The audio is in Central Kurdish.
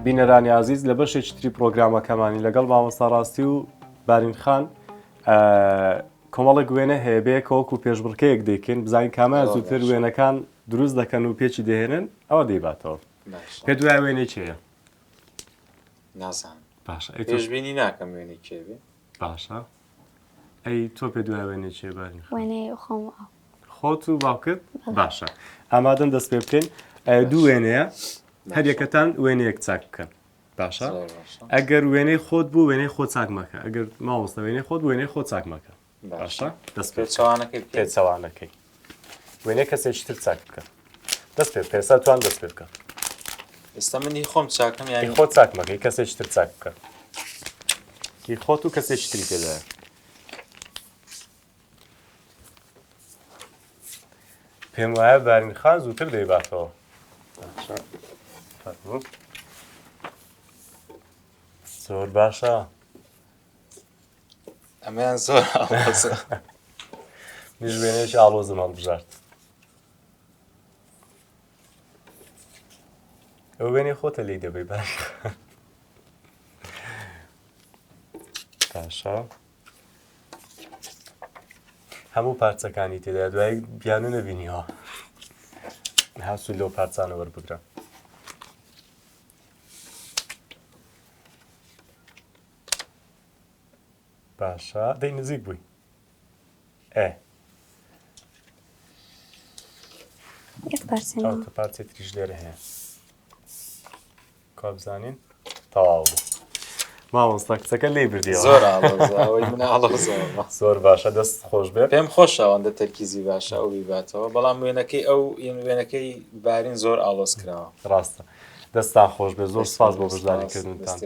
بینەرانی عزیز لە بەشێکی تری پرۆگرامەکەمانی لەگەڵ مامۆستا ڕاستی و بارینخان کۆمەڵێک وێنە هەیە بێ کەوەکو پێشبڕکەیەک دەیکەین بزانین کامیان زووتر وێنەکان دروست دەکەن و پێچی دەهێنن ئەوە دەیباتەوە. پێ دوای وێنەی چێیە؟ نازانم. باشە پێشبینی ناکەم وێنەی کێ بێ. باشە ئەی تۆ پێ دوای وێنەی چێ بارینخان؟ وێنەی خۆم خۆت و باوکت؟ باشە ئامادەن دەست پێ بکەین. دوو وێنەیە هەر یەکەتان وێنەیەک چاک بکەن. باشە ئەگەر وێنەی خۆت بوو وێنەی خۆ چاک مەکە ئەگەر ماوەستە وێنەی خۆت وێنەی خۆ چاک مەکە. باشە دەست پێچەوانەکەی وێنەی کەسێکی تر چاک بکە. دەست پێ پێسا توان دەست پێ بکە. ئێستا منی خۆم چاکەم یانی خۆ چاک مەکەی کەسێکی تر چاک بکە. کی خۆت و کەسێکی تری پێدایە. پێم وایە بارینخان زووتر دەیباتەوە. زۆر باشە. ئەمەیان زۆر ئاڵۆزە. میش وێنەیەکی ئاڵۆزم هەڵبژارد. ئەو وێنەی خۆتە لێی دەبێ بارینخان. باشە. هەموو پارچەکانی تێدا دوای بیانو نەبینیەوە. هەسووی لەو پارچانە وەربگرە. باشە دەی نزیک بووی. ئەوتە پارچەی تریش لێرە هەیە. کا بزانین تەواو بوو. مامۆستا کچەکە لێی بردیەوە. زۆر ئاڵۆزە ئەوەی من ئاڵۆزەوە. زۆر باشە دەست خۆش بێت. پێم خۆشە ئەوەندە تەرکیزی باشە ئەو بیباتەوە بەڵام وێنەکەی ئەو وێنەکەی بارین زۆر ئاڵۆز کراوە. ڕاستە دەستان خۆش بێ زۆر سپاس بۆ بەشداریکردنتان.